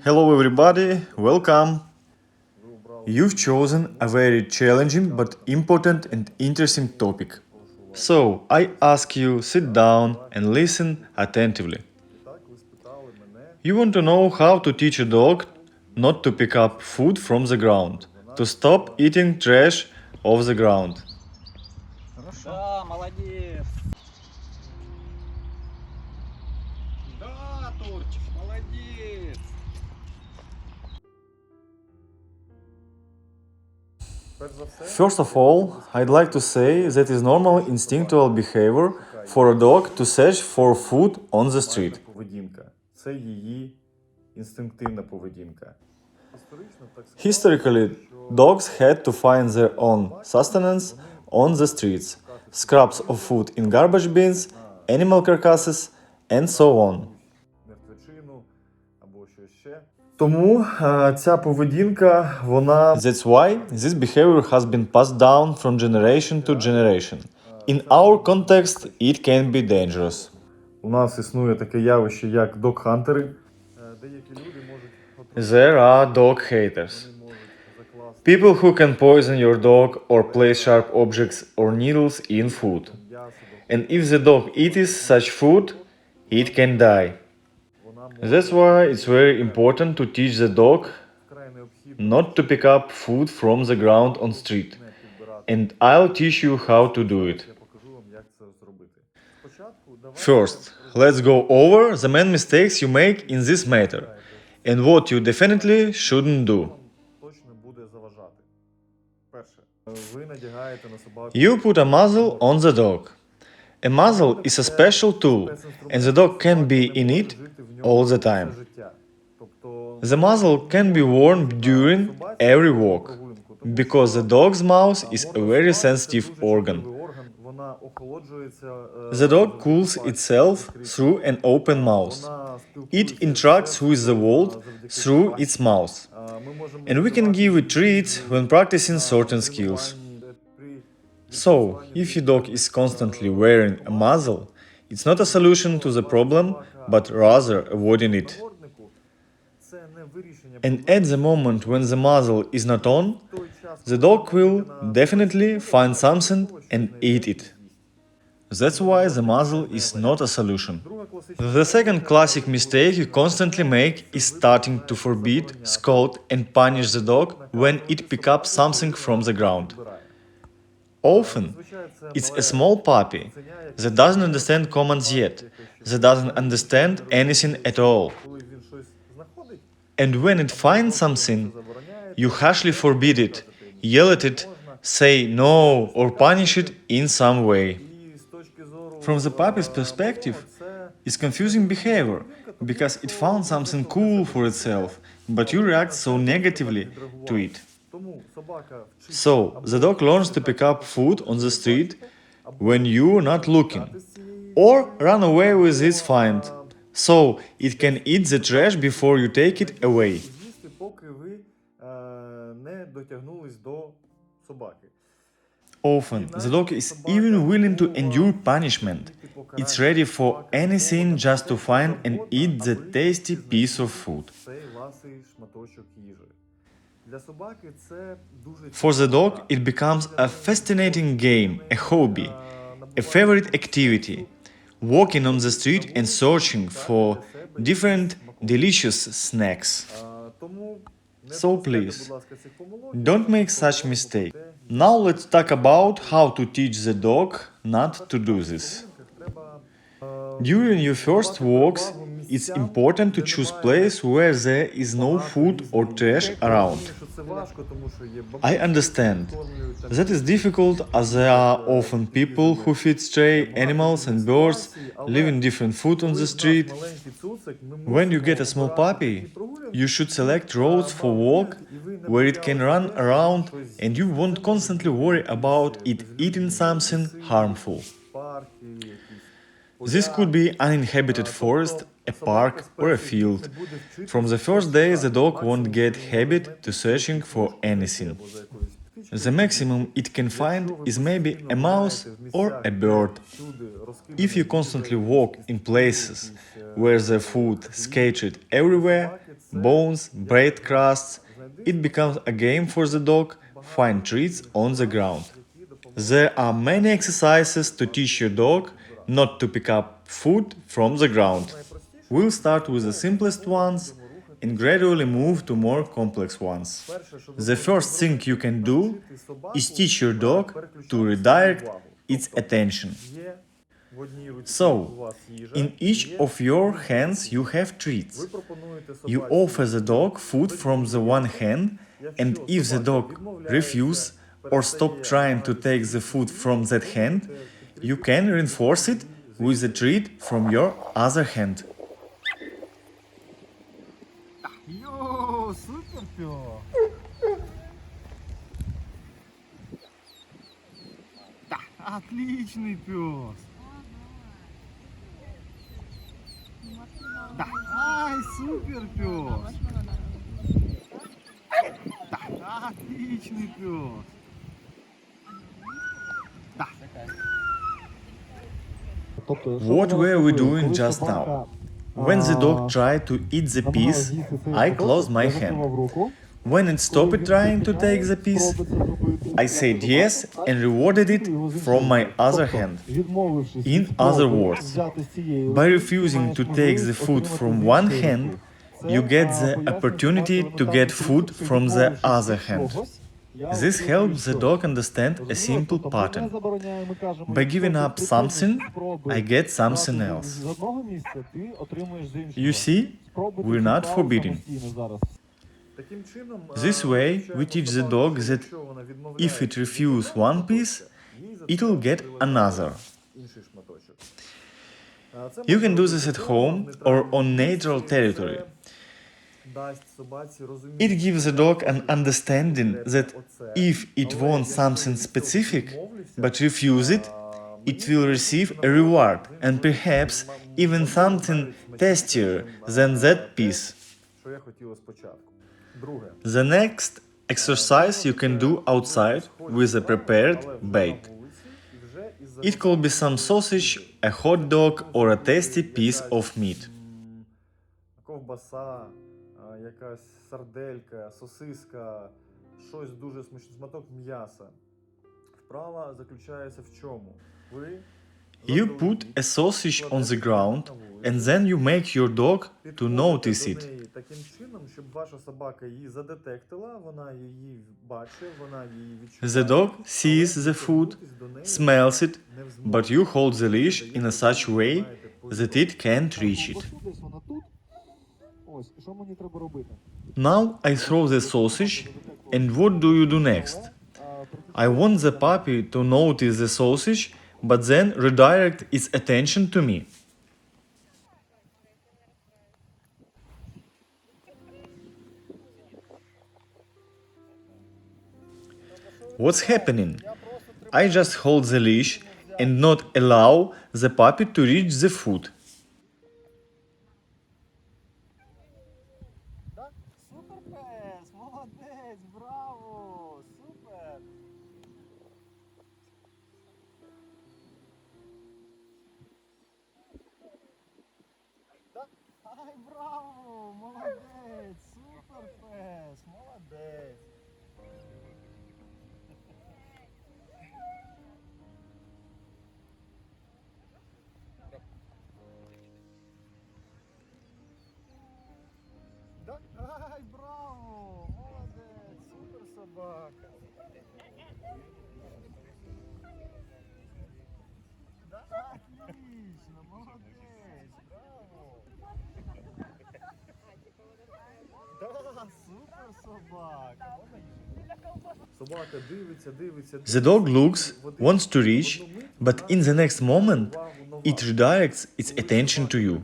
Hello everybody, welcome! You've chosen a very challenging but important and interesting topic. So I ask you sit down and listen attentively. You want to know how to teach a dog not to pick up food from the ground, to stop eating trash off the ground. Да, молодец. Да, Турчик, молодец. First of all, I'd like to say that it's normal instinctual behavior for a dog to search for food on the street. Це її інстинктивна поведінка. Historically, dogs had to find their own sustenance on the streets, scraps of food in garbage bins, animal carcasses, and so on. Тому ця поведінка, вона... That's why this behavior has been passed down from generation to generation. In our context, it can be dangerous. У нас існує таке явище, як dog-хантери. There are dog haters. People who can poison your dog or place sharp objects or needles in food. And if the dog eats such food, it can die. That's why it's very important to teach the dog not to pick up food from the ground on street. And I'll teach you how to do it. First, let's go over the main mistakes you make in this matter and what you definitely shouldn't do. You put a muzzle on the dog. A muzzle is a special tool, and the dog can be in it all the time. The muzzle can be worn during every walk, because the dog's mouth is a very sensitive organ. The dog cools itself through an open mouth. It interacts with the world through its mouth. And we can give it treats when practicing certain skills. So, if your dog is constantly wearing a muzzle, it's not a solution to the problem, but rather avoiding it. And at the moment when the muzzle is not on, the dog will definitely find something and eat it. That's why the muzzle is not a solution. The second classic mistake you constantly make is starting to forbid, scold and punish the dog when it picks up something from the ground. Often, it's a small puppy that doesn't understand commands yet, that doesn't understand anything at all. And when it finds something, you harshly forbid it, yell at it, say no, or punish it in some way. From the puppy's perspective, it's confusing behavior, because it found something cool for itself, but you react so negatively to it. So, the dog learns to pick up food on the street when you're not looking, or run away with its find, so it can eat the trash before you take it away. Often, the dog is even willing to endure punishment. It's ready for anything just to find and eat the tasty piece of food. For the dog, it becomes a fascinating game, a hobby, a favorite activity, walking on the street and searching for different delicious snacks. So please, don't make such mistake. Now let's talk about how to teach the dog not to do this. During your first walks, it's important to choose place where there is no food or trash around. I understand. That is difficult as there are often people who feed stray animals and birds, leaving different food on the street. When you get a small puppy, you should select roads for walk where it can run around and you won't constantly worry about it eating something harmful. This could be uninhabited forest, a park or a field. From the first day, the dog won't get habit to searching for anything. The maximum it can find is maybe a mouse or a bird. If you constantly walk in places where the food scattered everywhere, bones, bread crusts. It becomes a game for the dog, find treats on the ground. There are many exercises to teach your dog not to pick up food from the ground. We'll start with the simplest ones and gradually move to more complex ones. The first thing you can do is teach your dog to redirect its attention. So, in each of your hands you have treats. You offer the dog food from the one hand, and if the dog refuses or stop trying to take the food from that hand, you can reinforce it with a treat from your other hand. Йоу, супер пес. Да, отличный пес. Да, ай, супер пес. Да, отличный пес. Да. What were we doing just now? When the dog tried to eat the piece, I closed my hand. When it stopped trying to take the piece, I said yes and rewarded it from my other hand. In other words, by refusing to take the food from one hand, you get the opportunity to get food from the other hand. This helps the dog understand a simple pattern. By giving up something, I get something else. You see, we're not forbidden. This way, we teach the dog that if it refuses one piece, it will get another. You can do this at home or on neutral territory. It gives the dog an understanding that if it wants something specific but refuses it, it will receive a reward and perhaps even something tastier than that piece. The next exercise you can do outside with a prepared bait. It could be some sausage, a hot dog, or a tasty piece of meat. Ковбаса, якась сарделька, сосиска, щось дуже смачне, шматок м'яса. Вправа заключається в чому? Ви You put a sausage on the ground and then you make your dog to notice it. таким чином, щоб ваша собака її задетектила, вона її бачить, вона її відчуває. The dog sees the food, smells it, but you hold the leash in a such way that it can't reach it. Ось, що мені треба робити? Now I throw the sausage, and what do you do next? I want the puppy to notice the sausage, but then redirect its attention to me. What's happening? I just hold the leash and not allow the puppy to reach the food. Да? Супер пес, молодець, браво, супер. Да? Ай, браво, молодець, супер пес, молодець. Да? Ай, браво! Молодець! Супер собака! Да? Отлично! Молодець! Браво! Да, супер собака! Собака дивиться. The dog looks, wants to reach, but in the next moment, it redirects its attention to you.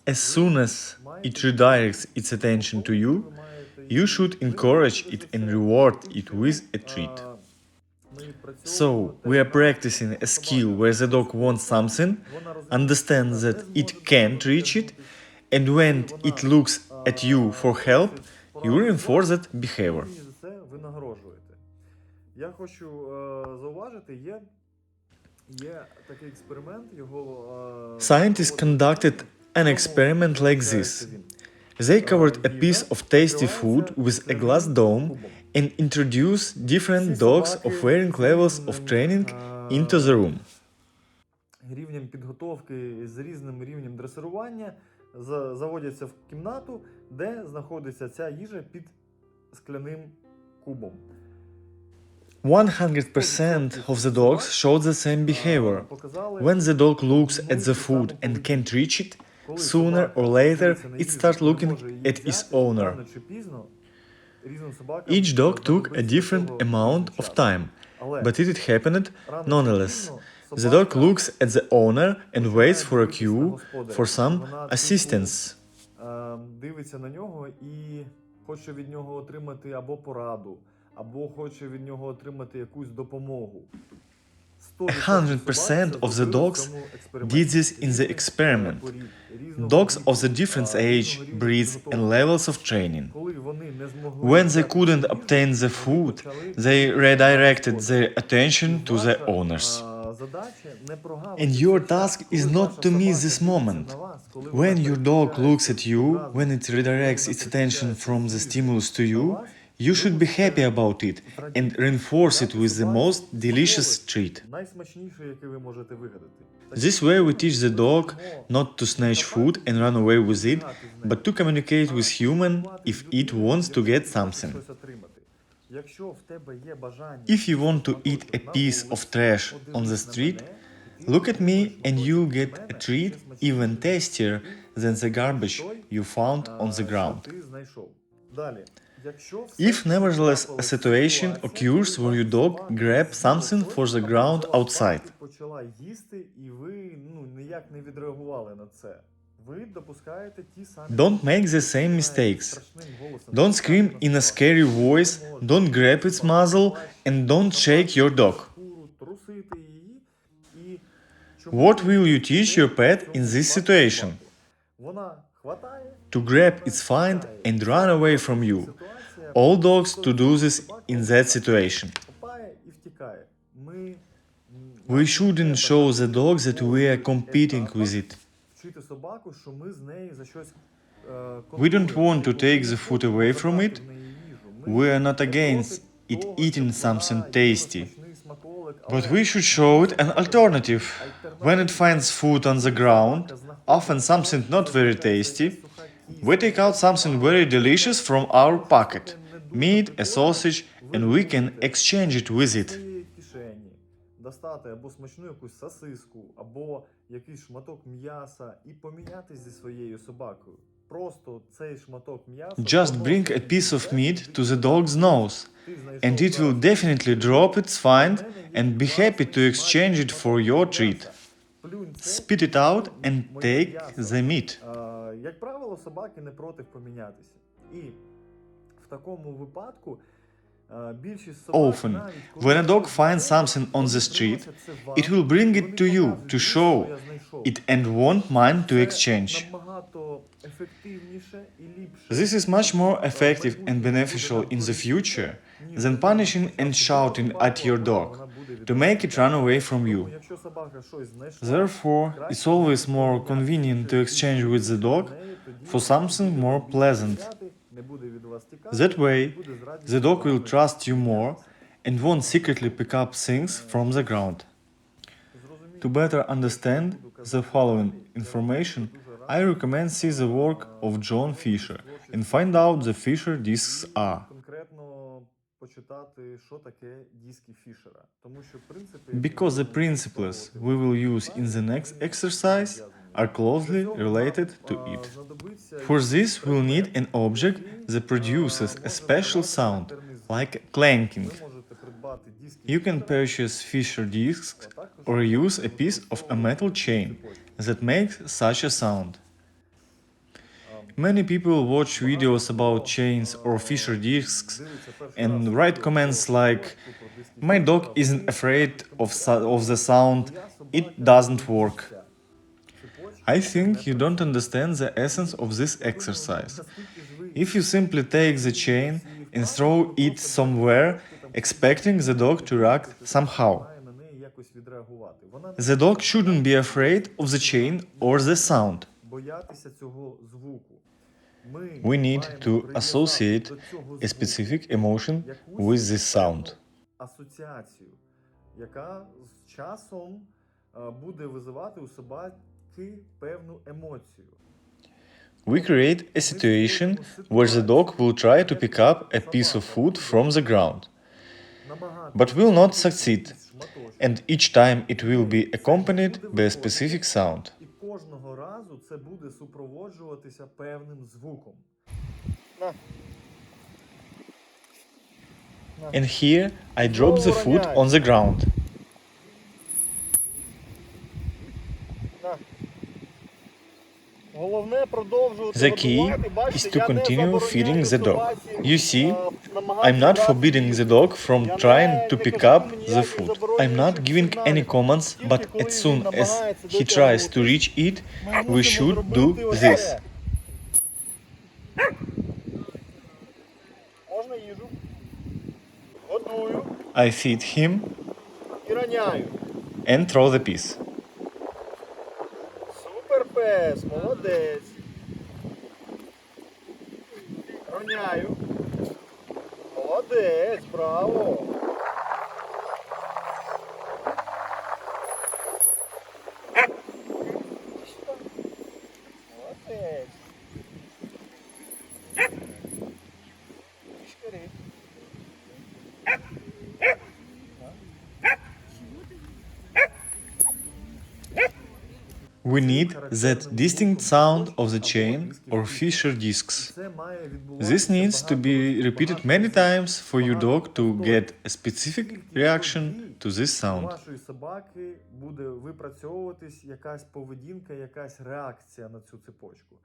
As soon as it redirects its attention to you, you should encourage it and reward it with a treat. So, we are practicing a skill where the dog wants something, understands that it can't reach it, and when it looks at you for help, you reinforce that behavior. За це ви нагороджуєте. Я хочу зауважити, є такий експеримент, його Scientists conducted an experiment like this. They covered a piece of tasty food with a glass dome and introduced different dogs of varying levels of training into the room. Рівнем підготовки з різним рівнем дресирування заводяться в кімнату, де знаходиться ця їжа під скляним кубом. 100% of the dogs showed the same behavior. When the dog looks at the food and can't reach it, sooner or later it starts looking at its owner. Each dog took a different amount of time, but it happened nonetheless. The dog looks at the owner and waits for a cue for some assistance. Дивиться на нього і хоче від нього отримати або пораду, або хоче від нього отримати якусь допомогу. 100% of the dogs did this in the experiment. Dogs of the different age, breeds, and levels of training. When they couldn't obtain the food, they redirected their attention to their owners. And your task is not to miss this moment. When your dog looks at you, when it redirects its attention from the stimulus to you, you should be happy about it and reinforce it with the most delicious treat. This way we teach the dog not to snatch food and run away with it, but to communicate with human if it wants to get something. If you want to eat a piece of trash on the street, look at me and you'll get a treat even tastier than the garbage you found on the ground. If nevertheless a situation occurs where your dog grabs something for the ground outside, don't make the same mistakes. Don't scream in a scary voice, don't grab its muzzle, and don't shake your dog. What will you teach your pet in this situation? To grab its find and run away from you. All dogs to do this in that situation. We shouldn't show the dog that we are competing with it. We don't want to take the food away from it. We are not against it eating something tasty. But we should show it an alternative. When it finds food on the ground, often something not very tasty, we take out something very delicious from our pocket, meat, a sausage, and we can exchange it with it. Достати або смачну якусь сосиску, або якийсь шматок м'яса і помінятись зі своєю собакою. Просто цей шматок м'яса... Just bring a piece of meat to the dog's nose, and it will definitely drop its find and be happy to exchange it for your treat. Spit it out and take the meat. Як правило, собаки не проти помінятися. І в такому випадку Often, when a dog finds something on the street, it will bring it to you to show it and won't mind to exchange. This is much more effective and beneficial in the future than punishing and shouting at your dog to make it run away from you. Therefore, it's always more convenient to exchange with the dog for something more pleasant. That way, the dog will trust you more and won't secretly pick up things from the ground. To better understand the following information, I recommend see the work of John Fisher and find out the Fisher discs are. Because the principles we will use in the next exercise are closely related to it. For this, we'll need an object that produces a special sound, like clanking. You can purchase Fisher discs or use a piece of a metal chain that makes such a sound. Many people watch videos about chains or Fisher discs and write comments like, "My dog isn't afraid of the sound, it doesn't work." I think you don't understand the essence of this exercise. If you simply take the chain and throw it somewhere, expecting the dog to react somehow, the dog shouldn't be afraid of the chain or the sound. боятися цього звуку. We need to associate a specific emotion with this sound. Асоціацію, яка з часом буде визивати у собаки певну емоцію. We create a situation where the dog will try to pick up a piece of food from the ground, but will not succeed, and each time it will be accompanied by a specific sound. І кожного разу це буде супроводжуватися певним звуком. And here I drop the food on the ground. Головне продовжувати The key годувати. is Бачите, to я не continue забороняю feeding the dog. собаці, You see, намагатися I'm not брати forbidding їжу. the dog from Я trying не to pick кажу up йому the ніяких food. забороняючих I'm not giving any сигналів. commands, Тільки but коли as він soon as намагається he tries to дотягнутися, reach it, ми we мусимо should зробити do ось this. це. Можна їжу. Годую I feed him і роняю. and throw the piece. Супер пес, молодець. Роняю. Молодець, браво. Молодець. Шкари. We need that distinct sound of the chain or Fisher discs. Це має відбуватися This needs to be багато repeated разів, many times for your багато dog to повторень. get a specific reaction to this У sound. вашої собаки буде випрацьовуватись якась поведінка, якась реакція на цю цепочку.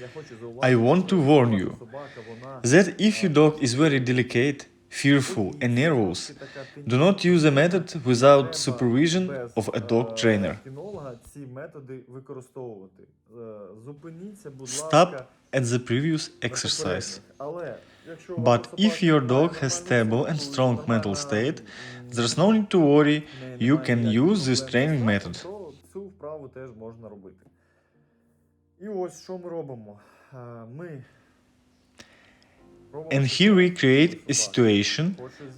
Я хочу зауважити, I want to що warn ваша you собака, вона, That if your dog is very delicate, fearful, and nervous, do not use a method without supervision of a dog trainer. кінолога ці методи використовувати. Зупиніться, будь Stop ласка, at the previous на exercise. попередніх. Але, якщо у But вашої if собаки your немає dog has нормального stable and слуху, strong немає, mental state, м, there's no need to worry, в неї you немає can ніяких use this проблем training зі method. страхом, то цю вправу теж можна робити. І ось що ми робимо. Ми And here we create a situation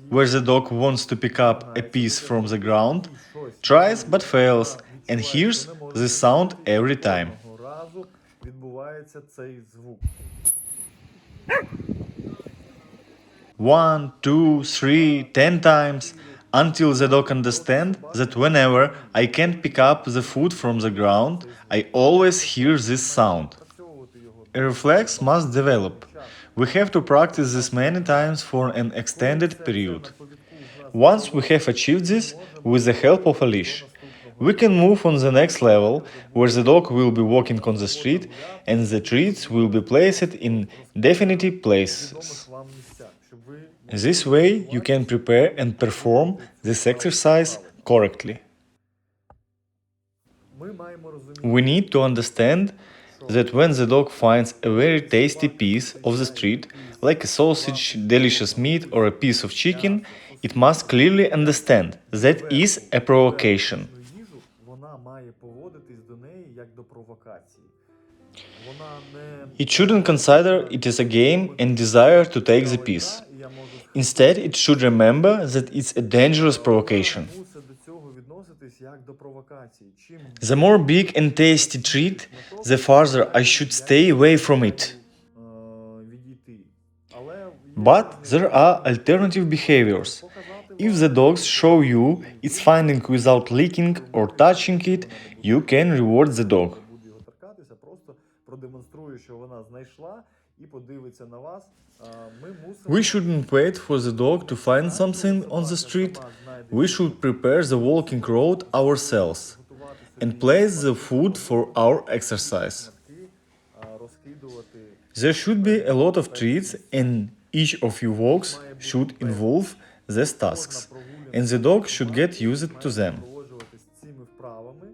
where the dog wants to pick up a piece from the ground, tries but fails, and hears the sound every time. Кожного разу відбувається цей звук. 1, 2, 3, 10 times until the dog understands that whenever I can't pick up the food from the ground, I always hear this sound. Працьовувати його A reflex must develop. We have to practice this many times for an extended period. Once we have achieved this with the help of a leash, we can move on the next level where the dog will be walking on the street and the treats will be placed in definitive places. відомих вам місцях, щоб ви This way you can prepare and perform this exercise correctly. ми маємо розуміти, We need to understand that when the dog finds a very tasty piece of the street, like a sausage, delicious meat, or a piece of chicken, it must clearly understand that is a provocation. їжу, вона має поводитись до неї як до провокації. Вона не It shouldn't consider it as a game and desire to take the piece. і я можу Instead, it should remember that it's a dangerous provocation. мусить до цього відноситись як до провокації. Чим The more big and tasty treat, the farther I should stay away from it. відійти. Але є But there are alternative behaviors. If the dogs show you its finding without licking or touching it, you can reward the dog. буде його торкатися, просто продемонструє, що вона знайшла і подивиться на вас. Ми мусимо We shouldn't wait for the dog to find something on the street. We should prepare the walking road ourselves and place the food for our exercise. розкидувати There should be a lot of treats and each of your walks should involve these tasks, and the dog should get used to them. проводжуватись цими вправами,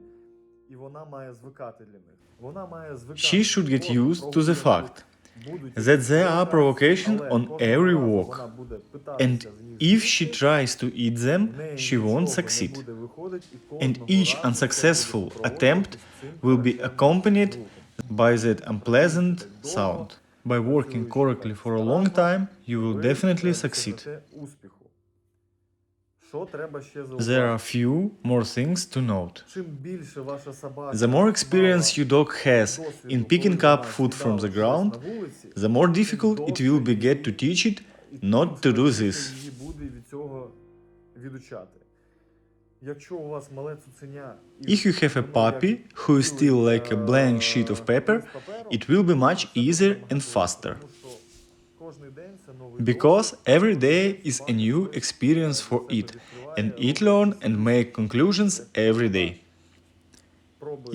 і вона має звикати для них. Вона має звикати. She should get От used to the fact будуть that there are provocation але on кожного every разу walk, вона буде питатися and з їх if she tries to eat them, в неї she нічого won't не succeed. буде виходить, і And кожного each разу це unsuccessful буде attempt проводитись цим will be характерним accompanied звуком. by that unpleasant sound. By working correctly for a long time, you will definitely succeed. Успіху. Що треба ще There are few more things to note. Чим більше ваша собака The more experience your dog has in picking up food from the ground, the more difficult it will be get to teach it not to do this. Її буде від цього відучати. Якщо у вас мале цуценя, If you have a puppy who is still like a blank sheet of paper, it will be much easier and faster. Because every day is a new experience for it, and it learn and make conclusions every day.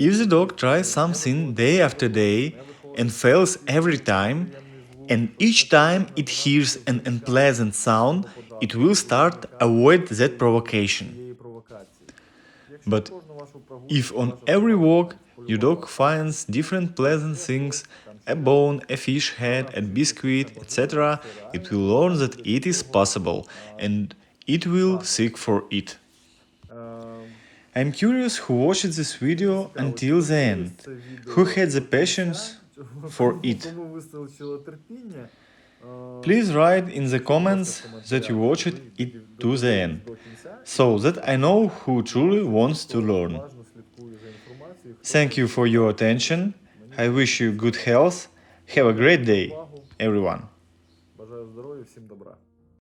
If the dog tries something day after day and fails every time, and each time it hears an unpleasant sound, it will start avoid that provocation. But if on every walk your dog finds different pleasant things, a bone, a fish head, a biscuit, etc., it will learn that it is possible and it will seek for it. I'm curious who watched this video until the end, who had the patience for it. Please write in the comments that you watched it to the end, so that I know who truly wants to learn. Thank you for your attention. I wish you good health. Have a great day, everyone. Бажаю здоров'я, всім добра.